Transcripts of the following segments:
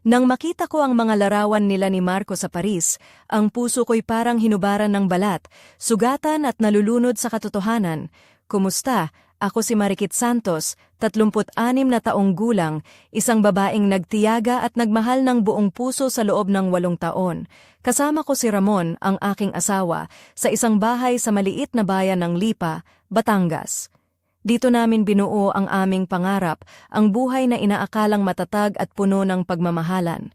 Nang makita ko ang mga larawan nila ni Marco sa Paris, ang puso ko'y parang hinubaran ng balat, sugatan at nalulunod sa katotohanan. Kumusta? Ako si Marikit Santos, 36 na taong gulang, isang babaeng nagtiyaga at nagmahal ng buong puso sa loob ng 8 taon. Kasama ko si Ramon, ang aking asawa, sa isang bahay sa maliit na bayan ng Lipa, Batangas. Dito namin binuo ang aming pangarap, ang buhay na inaakalang matatag at puno ng pagmamahalan.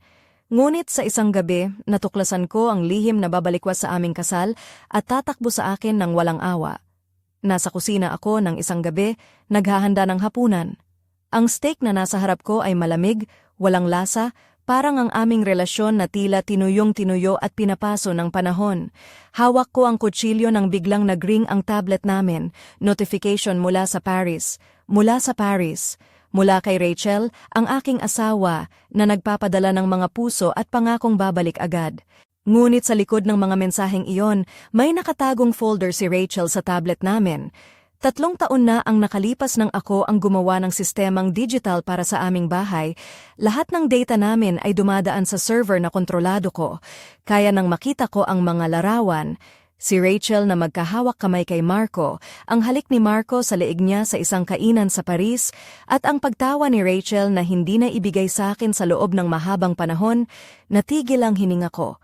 Ngunit sa isang gabi, natuklasan ko ang lihim na babalikwas sa aming kasal at tatakbo sa akin ng walang awa. Nasa kusina ako ng isang gabi, naghahanda ng hapunan. Ang steak na nasa harap ko ay malamig, walang lasa, parang ang aming relasyon na tila tinuyong-tinuyo at pinapaso ng panahon. Hawak ko ang kutsilyo nang biglang nagring ang tablet namin. Notification mula sa Paris. Mula sa Paris. Mula kay Rachel, ang aking asawa, na nagpapadala ng mga puso at pangakong babalik agad. Ngunit sa likod ng mga mensaheng iyon, may nakatagong folder si Rachel sa tablet namin. 3 taon na ang nakalipas nang ako ang gumawa ng sistemang digital para sa aming bahay. Lahat ng data namin ay dumadaan sa server na kontrolado ko. Kaya nang makita ko ang mga larawan, si Rachel na magkahawak kamay kay Marco, ang halik ni Marco sa leeg niya sa isang kainan sa Paris, at ang pagtawa ni Rachel na hindi na ibigay sa akin sa loob ng mahabang panahon, natigil ang hininga ko.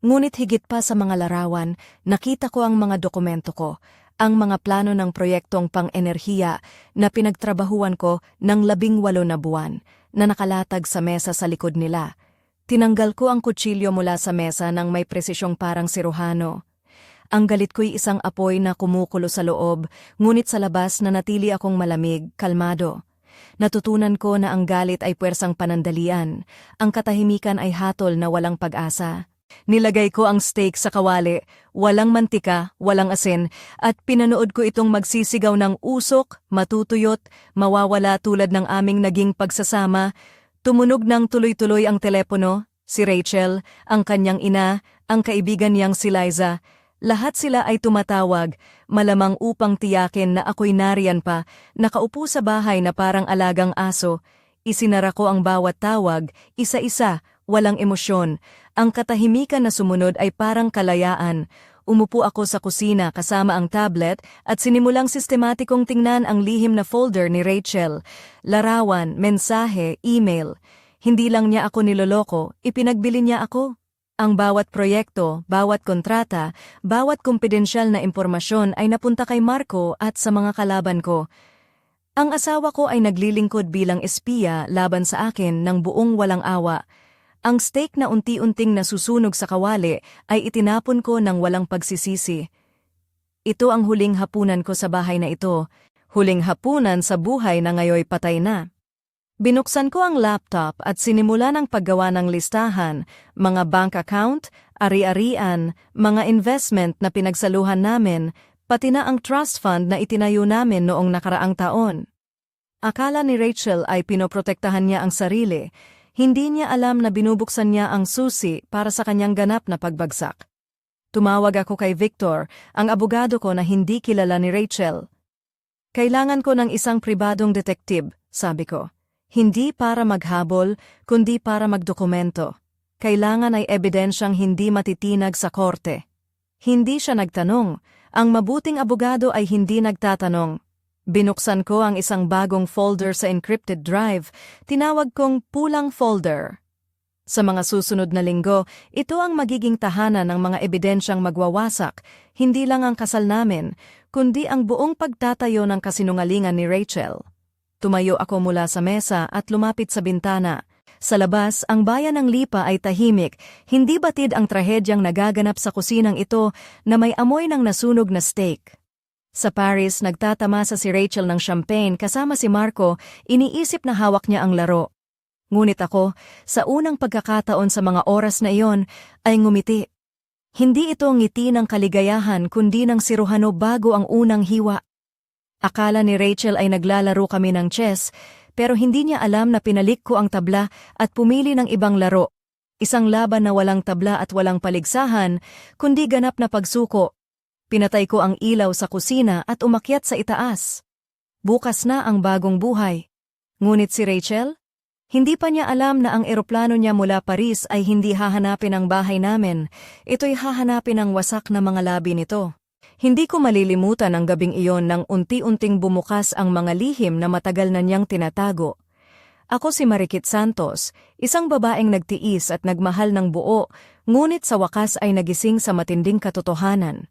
Ngunit higit pa sa mga larawan, nakita ko ang mga dokumento ko, ang mga plano ng proyektong pang-enerhiya na pinagtrabahuan ko ng 18 na buwan na nakalatag sa mesa sa likod nila. Tinanggal ko ang kutsilyo mula sa mesa nang may presisyong parang siruhano. Ang galit ko'y isang apoy na kumukulo sa loob, ngunit sa labas nanatili akong malamig, kalmado. Natutunan ko na ang galit ay puwersang panandalian, ang katahimikan ay hatol na walang pag-asa. Nilagay ko ang steak sa kawali, walang mantika, walang asin, at pinanood ko itong magsisigaw ng usok, matutuyot, mawawala tulad ng aming naging pagsasama. Tumunog ng tuloy-tuloy ang telepono, si Rachel, ang kanyang ina, ang kaibigan niyang si Liza. Lahat sila ay tumatawag, malamang upang tiyakin na ako'y nariyan pa, nakaupo sa bahay na parang alagang aso. Isinara ko ang bawat tawag, isa-isa, walang emosyon. Ang katahimikan na sumunod ay parang kalayaan. Umupo ako sa kusina kasama ang tablet at sinimulang sistematikong tingnan ang lihim na folder ni Rachel. Larawan, mensahe, email. Hindi lang niya ako niloloko, ipinagbili niya ako. Ang bawat proyekto, bawat kontrata, bawat kumpidensyal na impormasyon ay napunta kay Marco at sa mga kalaban ko. Ang asawa ko ay naglilingkod bilang espiya laban sa akin ng buong walang awa. Ang steak na unti-unting nasusunog sa kawali ay itinapon ko ng walang pagsisisi. Ito ang huling hapunan ko sa bahay na ito, huling hapunan sa buhay na ngayoy patay na. Binuksan ko ang laptop at sinimula ng paggawa ng listahan, mga bank account, ari-arian, mga investment na pinagsaluhan namin, pati na ang trust fund na itinayo namin noong nakaraang taon. Akala ni Rachel ay pinoprotektahan niya ang sarili. Hindi niya alam na binubuksan niya ang susi para sa kanyang ganap na pagbagsak. Tumawag ako kay Victor, ang abogado ko na hindi kilala ni Rachel. Kailangan ko ng isang pribadong detektiv, sabi ko. Hindi para maghabol, kundi para magdokumento. Kailangan ay ebidensyang hindi matitinag sa korte. Hindi siya nagtanong. Ang mabuting abogado ay hindi nagtatanong. Binuksan ko ang isang bagong folder sa encrypted drive, tinawag kong pulang folder. Sa mga susunod na linggo, ito ang magiging tahanan ng mga ebidensyang magwawasak, hindi lang ang kasal namin, kundi ang buong pagtatayo ng kasinungalingan ni Rachel. Tumayo ako mula sa mesa at lumapit sa bintana. Sa labas, ang bayan ng Lipa ay tahimik, hindi batid ang trahedyang nagaganap sa kusinang ito na may amoy ng nasunog na steak. Sa Paris, nagtatamasa si Rachel ng champagne kasama si Marco, iniisip na hawak niya ang laro. Ngunit ako, sa unang pagkakataon sa mga oras na iyon, ay ngumiti. Hindi ito ngiti ng kaligayahan kundi ng siruhano bago ang unang hiwa. Akala ni Rachel ay naglalaro kami ng chess, pero hindi niya alam na pinalik ko ang tabla at pumili ng ibang laro. Isang laban na walang tabla at walang paligsahan, kundi ganap na pagsuko. Pinatay ko ang ilaw sa kusina at umakyat sa itaas. Bukas na ang bagong buhay. Ngunit si Rachel? Hindi pa niya alam na ang eroplano niya mula Paris ay hindi hahanapin ang bahay namin. Ito'y hahanapin ang wasak na mga labi nito. Hindi ko malilimutan ang gabing iyon nang unti-unting bumukas ang mga lihim na matagal na niyang tinatago. Ako si Marikit Santos, isang babaeng nagtiis at nagmahal ng buo, ngunit sa wakas ay nagising sa matinding katotohanan.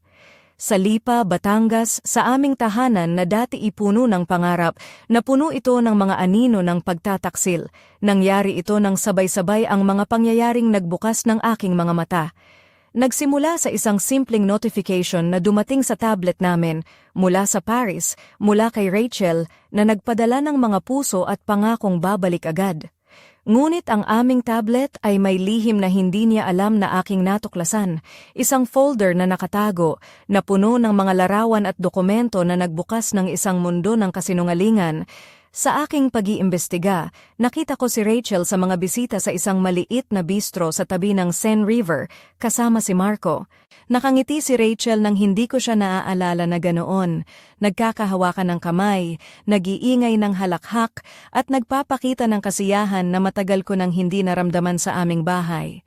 Sa Lipa, Batangas, sa aming tahanan na dati ipuno ng pangarap, napuno ito ng mga anino ng pagtataksil. Nangyari ito nang sabay-sabay ang mga pangyayaring nagbukas ng aking mga mata. Nagsimula sa isang simpleng notification na dumating sa tablet namin mula sa Paris, mula kay Rachel na nagpadala ng mga puso at pangakong babalik agad. Ngunit ang aming tablet ay may lihim na hindi niya alam na aking natuklasan, isang folder na nakatago, na puno ng mga larawan at dokumento na nagbukas ng isang mundo ng kasinungalingan. Sa aking pag-iimbestiga, nakita ko si Rachel sa mga bisita sa isang maliit na bistro sa tabi ng Seine River kasama si Marco. Nakangiti si Rachel nang hindi ko siya naaalala na ganoon. Nagkakahawakan ng kamay, nag-iingay ng halakhak at nagpapakita ng kasiyahan na matagal ko nang hindi naramdaman sa aming bahay.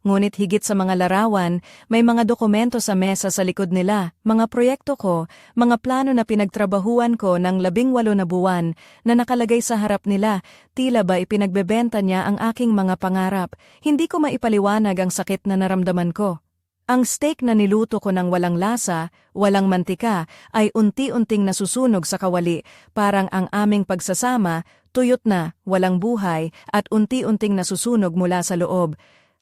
Ngunit higit sa mga larawan, may mga dokumento sa mesa sa likod nila, mga proyekto ko, mga plano na pinagtrabahuan ko ng 18 na buwan na nakalagay sa harap nila, tila ba ipinagbebenta niya ang aking mga pangarap. Hindi ko maipaliwanag ang sakit na naramdaman ko. Ang steak na niluto ko ng walang lasa, walang mantika, ay unti-unting nasusunog sa kawali, parang ang aming pagsasama, tuyot na, walang buhay, at unti-unting nasusunog mula sa loob.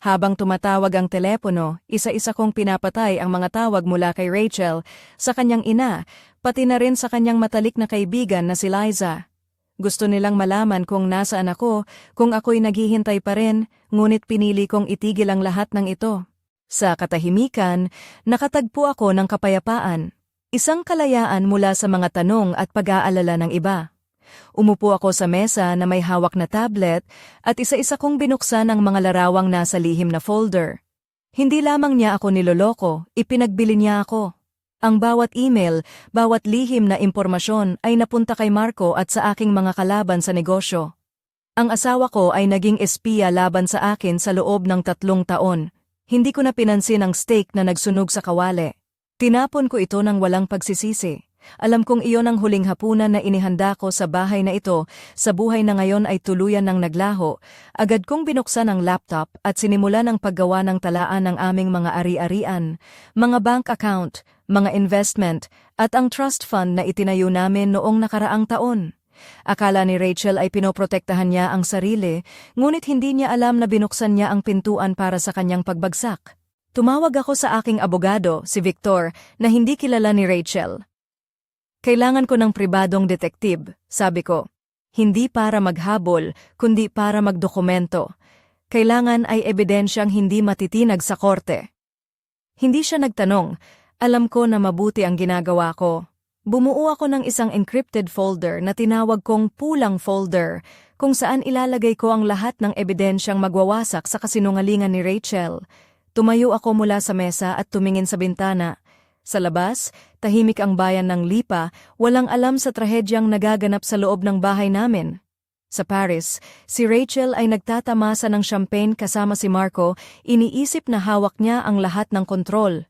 Habang tumatawag ang telepono, isa-isa kong pinapatay ang mga tawag mula kay Rachel, sa kanyang ina, pati na rin sa kanyang matalik na kaibigan na si Liza. Gusto nilang malaman kung nasaan ako, kung ako'y naghihintay pa rin, ngunit pinili kong itigil ang lahat ng ito. Sa katahimikan, nakatagpo ako ng kapayapaan, isang kalayaan mula sa mga tanong at pag-aalala ng iba. Umupo ako sa mesa na may hawak na tablet at isa-isa kong binuksan ang mga larawang nasa lihim na folder. Hindi lamang niya ako niloloko, ipinagbili niya ako. Ang bawat email, bawat lihim na impormasyon ay napunta kay Marco at sa aking mga kalaban sa negosyo. Ang asawa ko ay naging espiya laban sa akin sa loob ng 3 taon. Hindi ko na pinansin ang steak na nagsunog sa kawali. Tinapon ko ito ng walang pagsisisi. Alam kong iyon ang huling hapunan na inihanda ko sa bahay na ito, sa buhay na ngayon ay tuluyan ng naglaho. Agad kong binuksan ang laptop at sinimulan ang paggawa ng talaan ng aming mga ari-arian, mga bank account, mga investment, at ang trust fund na itinayo namin noong nakaraang taon. Akala ni Rachel ay pinoprotektahan niya ang sarili, ngunit hindi niya alam na binuksan niya ang pintuan para sa kanyang pagbagsak. Tumawag ako sa aking abogado, si Victor, na hindi kilala ni Rachel. Kailangan ko ng pribadong detektib, sabi ko. Hindi para maghabol, kundi para magdokumento. Kailangan ay ebidensyang hindi matitinag sa korte. Hindi siya nagtanong. Alam ko na mabuti ang ginagawa ko. Bumuo ako ng isang encrypted folder na tinawag kong pulang folder, kung saan ilalagay ko ang lahat ng ebidensyang magwawasak sa kasinungalingan ni Rachel. Tumayo ako mula sa mesa at tumingin sa bintana. Sa labas, tahimik ang bayan ng Lipa, walang alam sa trahedyang nagaganap sa loob ng bahay namin. Sa Paris, si Rachel ay nagtatamasa ng champagne kasama si Marco, iniisip na hawak niya ang lahat ng kontrol.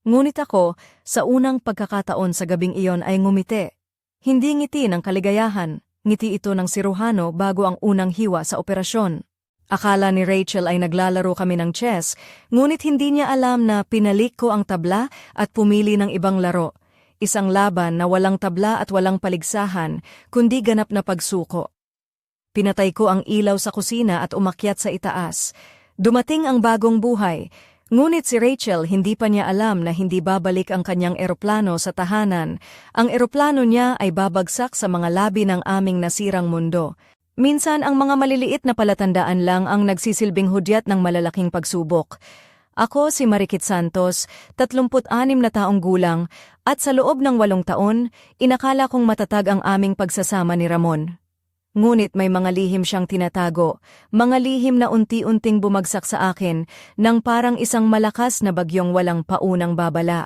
Ngunit ako, sa unang pagkakataon sa gabing iyon ay ngumiti. Hindi ngiti ng kaligayahan, ngiti ito ng siruhano bago ang unang hiwa sa operasyon. Akala ni Rachel ay naglalaro kami ng chess, ngunit hindi niya alam na pinalik ko ang tabla at pumili ng ibang laro. Isang laban na walang tabla at walang paligsahan, kundi ganap na pagsuko. Pinatay ko ang ilaw sa kusina at umakyat sa itaas. Dumating ang bagong buhay, ngunit si Rachel hindi pa niya alam na hindi babalik ang kanyang eroplano sa tahanan. Ang eroplano niya ay babagsak sa mga labi ng aming nasirang mundo. Minsan ang mga maliliit na palatandaan lang ang nagsisilbing hudyat ng malalaking pagsubok. Ako si Marikit Santos, 36 na taong gulang, at sa loob ng 8 taon, inakala kong matatag ang aming pagsasama ni Ramon. Ngunit may mga lihim siyang tinatago, mga lihim na unti-unting bumagsak sa akin nang parang isang malakas na bagyong walang paunang babala.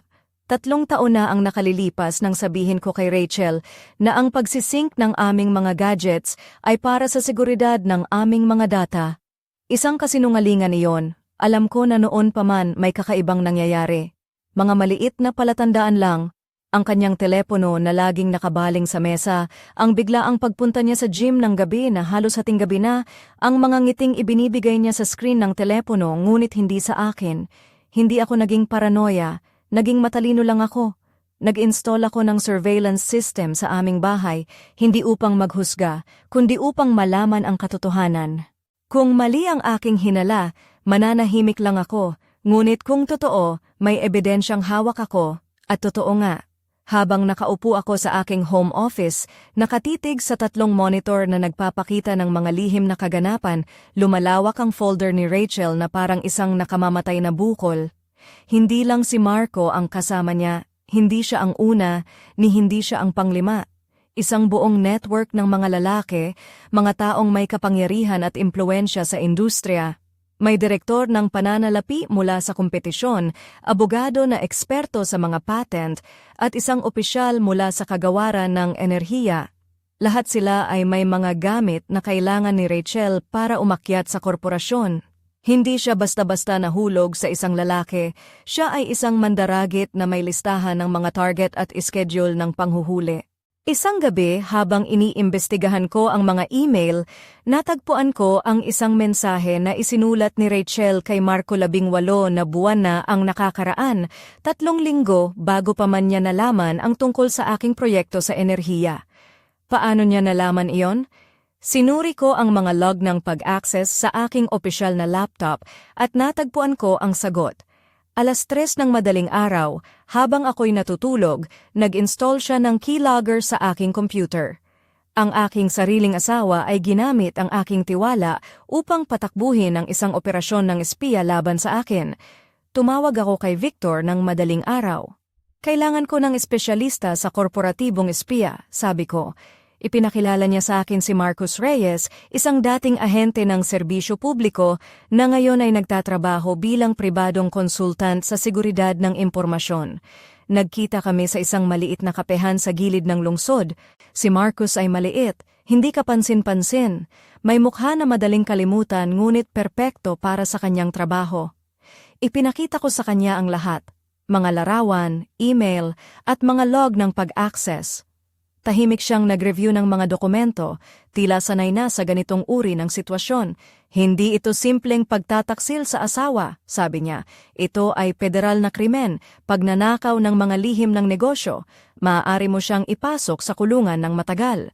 3 taon na ang nakalilipas nang sabihin ko kay Rachel na ang pagsisync ng aming mga gadgets ay para sa seguridad ng aming mga data. Isang kasinungalingan iyon. Alam ko na noon pa man may kakaibang nangyayari. Mga maliit na palatandaan lang, ang kanyang telepono na laging nakabaling sa mesa, ang biglaang pagpunta niya sa gym ng gabi na halos hating gabi na, ang mga ngiting ibinibigay niya sa screen ng telepono ngunit hindi sa akin. Hindi ako naging paranoia, naging matalino lang ako. Nag-install ako ng surveillance system sa aming bahay, hindi upang maghusga, kundi upang malaman ang katotohanan. Kung mali ang aking hinala, mananahimik lang ako, ngunit kung totoo, may ebidensyang hawak ako, at totoo nga. Habang nakaupo ako sa aking home office, nakatitig sa 3 monitor na nagpapakita ng mga lihim na kaganapan, lumalawak ang folder ni Rachel na parang isang nakamamatay na bukol. Hindi lang si Marco ang kasama niya, hindi siya ang una, ni hindi siya ang panglima. Isang buong network ng mga lalaki, mga taong may kapangyarihan at impluensya sa industriya. May direktor ng pananalapi mula sa kompetisyon, abogado na eksperto sa mga patent, at isang opisyal mula sa kagawaran ng enerhiya. Lahat sila ay may mga gamit na kailangan ni Rachel para umakyat sa korporasyon. Hindi siya basta-basta nahulog sa isang lalaki, siya ay isang mandaragit na may listahan ng mga target at schedule ng panghuhuli. Isang gabi habang iniimbestigahan ko ang mga email, natagpuan ko ang isang mensahe na isinulat ni Rachel kay Marco 18 na buwan na ang nakakaraan, 3 linggo bago pa man niya nalaman ang tungkol sa aking proyekto sa enerhiya. Paano niya nalaman iyon? Sinuri ko ang mga log ng pag-access sa aking opisyal na laptop at natagpuan ko ang sagot. 3:00 ng madaling araw, habang ako'y natutulog, nag-install siya ng keylogger sa aking computer. Ang aking sariling asawa ay ginamit ang aking tiwala upang patakbuhin ang isang operasyon ng espiya laban sa akin. Tumawag ako kay Victor ng madaling araw. Kailangan ko ng espesyalista sa korporatibong espiya, sabi ko. Ipinakilala niya sa akin si Marcus Reyes, isang dating ahente ng serbisyo publiko na ngayon ay nagtatrabaho bilang pribadong konsultant sa seguridad ng impormasyon. Nagkita kami sa isang maliit na kapehan sa gilid ng lungsod. Si Marcus ay maliit, hindi kapansin-pansin. May mukha na madaling kalimutan ngunit perpekto para sa kanyang trabaho. Ipinakita ko sa kanya ang lahat, mga larawan, email, at mga log ng pag-access. Tahimik siyang nag-review ng mga dokumento, tila sanay na sa ganitong uri ng sitwasyon. Hindi ito simpleng pagtataksil sa asawa, sabi niya. Ito ay federal na krimen, pagnanakaw ng mga lihim ng negosyo. Maaari mo siyang ipasok sa kulungan ng matagal.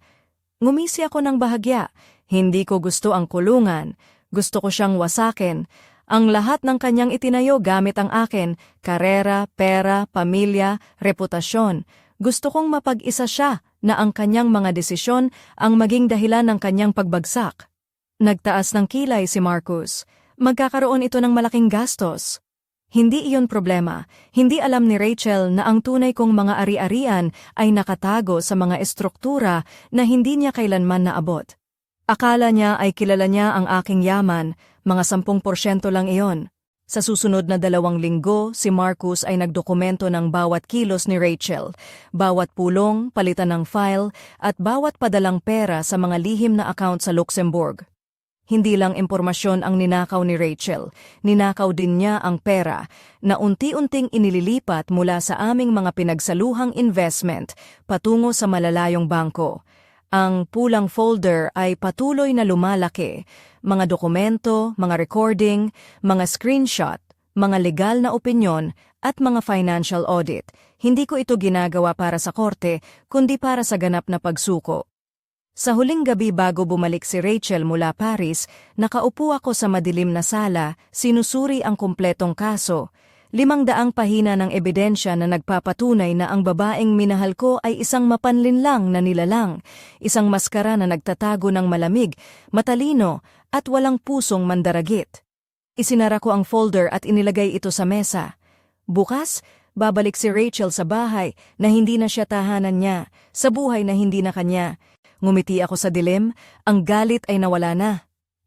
Ngumisi ako ng bahagya. Hindi ko gusto ang kulungan. Gusto ko siyang wasakin. Ang lahat ng kanyang itinayo gamit ang akin, karera, pera, pamilya, reputasyon. Gusto kong mapag-isa siya na ang kanyang mga desisyon ang maging dahilan ng kanyang pagbagsak. Nagtaas ng kilay si Marcus. Magkakaroon ito ng malaking gastos. Hindi iyon problema. Hindi alam ni Rachel na ang tunay kong mga ari-arian ay nakatago sa mga estruktura na hindi niya kailanman naabot. Akala niya ay kilala niya ang aking yaman, mga 10% lang iyon. Sa susunod na 2 linggo, si Marcus ay nagdokumento ng bawat kilos ni Rachel, bawat pulong, palitan ng file, at bawat padalang pera sa mga lihim na account sa Luxembourg. Hindi lang impormasyon ang ninakaw ni Rachel, ninakaw din niya ang pera na unti-unting inililipat mula sa aming mga pinagsaluhang investment patungo sa malalayong bangko. Ang pulang folder ay patuloy na lumalaki, mga dokumento, mga recording, mga screenshot, mga legal na opinyon at mga financial audit. Hindi ko ito ginagawa para sa korte, kundi para sa ganap na pagsuko. Sa huling gabi bago bumalik si Rachel mula Paris, nakaupo ako sa madilim na sala, sinusuri ang kumpletong kaso. 500 pahina ng ebidensya na nagpapatunay na ang babaeng minahal ko ay isang mapanlinlang na nilalang, isang maskara na nagtatago ng malamig, matalino at walang pusong mandaragit. Isinara ko ang folder at inilagay ito sa mesa. Bukas, babalik si Rachel sa bahay na hindi na siya tahanan niya, sa buhay na hindi na kanya. Ngumiti ako sa dilim, ang galit ay nawala na.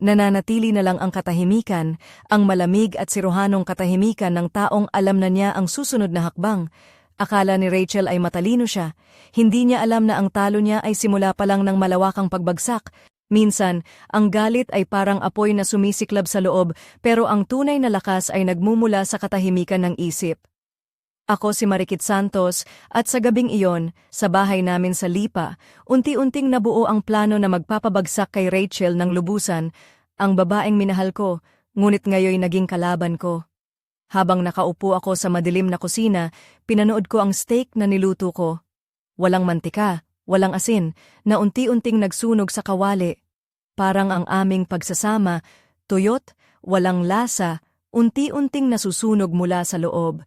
Nananatili na lang ang katahimikan, ang malamig at siruhanong katahimikan ng taong alam na niya ang susunod na hakbang. Akala ni Rachel ay matalino siya. Hindi niya alam na ang talo niya ay simula pa lang ng malawakang pagbagsak. Minsan, ang galit ay parang apoy na sumisiklab sa loob, pero ang tunay na lakas ay nagmumula sa katahimikan ng isip. Ako si Marikit Santos, at sa gabing iyon, sa bahay namin sa Lipa, unti-unting nabuo ang plano na magpapabagsak kay Rachel ng lubusan, ang babaeng minahal ko, ngunit ngayoy naging kalaban ko. Habang nakaupo ako sa madilim na kusina, pinanood ko ang steak na niluto ko. Walang mantika, walang asin, na unti-unting nagsunog sa kawali. Parang ang aming pagsasama, tuyot, walang lasa, unti-unting nasusunog mula sa loob.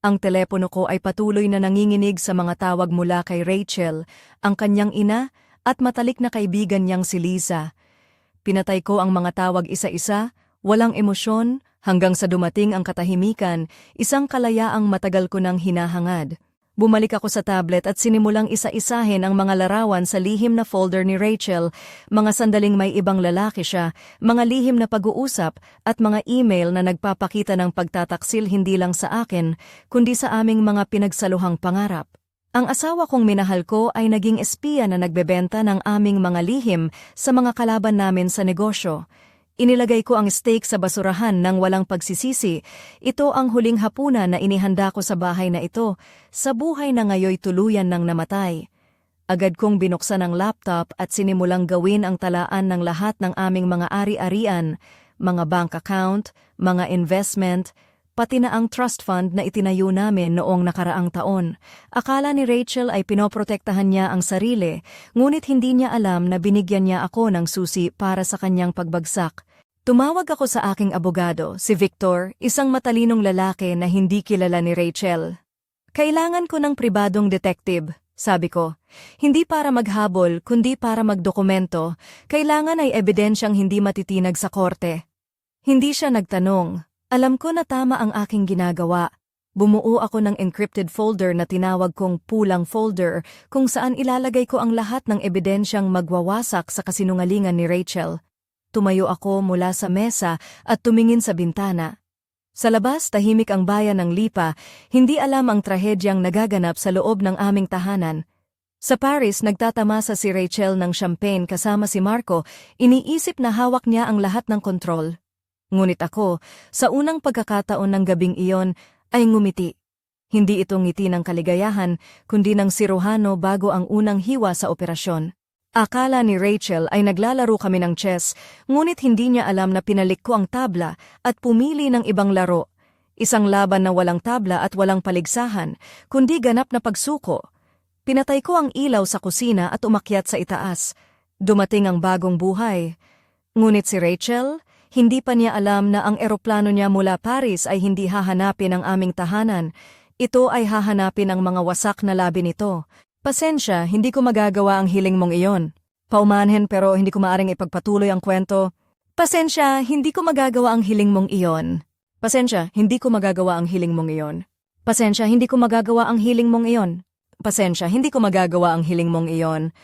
Ang telepono ko ay patuloy na nanginginig sa mga tawag mula kay Rachel, ang kanyang ina, at matalik na kaibigan niyang si Liza. Pinatay ko ang mga tawag isa-isa, walang emosyon, hanggang sa dumating ang katahimikan, isang kalayaang matagal ko nang hinahangad. Bumalik ako sa tablet at sinimulang isa-isahin ang mga larawan sa lihim na folder ni Rachel, mga sandaling may ibang lalaki siya, mga lihim na pag-uusap, at mga email na nagpapakita ng pagtataksil hindi lang sa akin, kundi sa aming mga pinagsaluhang pangarap. Ang asawa kong minahal ko ay naging espiya na nagbebenta ng aming mga lihim sa mga kalaban namin sa negosyo. Inilagay ko ang steak sa basurahan nang walang pagsisisi. Ito ang huling hapunan na inihanda ko sa bahay na ito, sa buhay na ngayoy tuluyan ng namatay. Agad kong binuksan ang laptop at sinimulang gawin ang talaan ng lahat ng aming mga ari-arian, mga bank account, mga investment, pati na ang trust fund na itinayo namin noong nakaraang taon. Akala ni Rachel ay pinoprotektahan niya ang sarili, ngunit hindi niya alam na binigyan niya ako ng susi para sa kanyang pagbagsak. Tumawag ako sa aking abogado, si Victor, isang matalinong lalaki na hindi kilala ni Rachel. Kailangan ko ng pribadong detective, sabi ko. Hindi para maghabol, kundi para magdokumento. Kailangan ay ebidensyang hindi matitinag sa korte. Hindi siya nagtanong. Alam ko na tama ang aking ginagawa. Bumuo ako ng encrypted folder na tinawag kong pulang folder kung saan ilalagay ko ang lahat ng ebidensyang magwawasak sa kasinungalingan ni Rachel. Tumayo ako mula sa mesa at tumingin sa bintana. Sa labas, tahimik ang bayan ng Lipa, hindi alam ang trahedyang nagaganap sa loob ng aming tahanan. Sa Paris, nagtatamasa si Rachel ng champagne kasama si Marco, iniisip na hawak niya ang lahat ng kontrol. Ngunit ako, sa unang pagkakataon ng gabing iyon, ay ngumiti. Hindi ito ngiti ng kaligayahan, kundi ng siruhano bago ang unang hiwa sa operasyon. Akala ni Rachel ay naglalaro kami ng chess, ngunit hindi niya alam na pinalik ko ang tabla at pumili ng ibang laro. Isang laban na walang tabla at walang paligsahan, kundi ganap na pagsuko. Pinatay ko ang ilaw sa kusina at umakyat sa itaas. Dumating ang bagong buhay. Ngunit si Rachel, hindi pa niya alam na ang eroplano niya mula Paris ay hindi hahanapin ang aming tahanan. Ito ay hahanapin ang mga wasak na labi nito. Pasensya, hindi ko magagawa ang hiling mong iyon. Paumanhin pero hindi ko maaring ipagpatuloy ang kwento. Pasensya, hindi ko magagawa ang hiling mong iyon. Pasensya, hindi ko magagawa ang hiling mong iyon. Pasensya, hindi ko magagawa ang hiling mong iyon. Pasensya, hindi ko magagawa ang hiling mong iyon.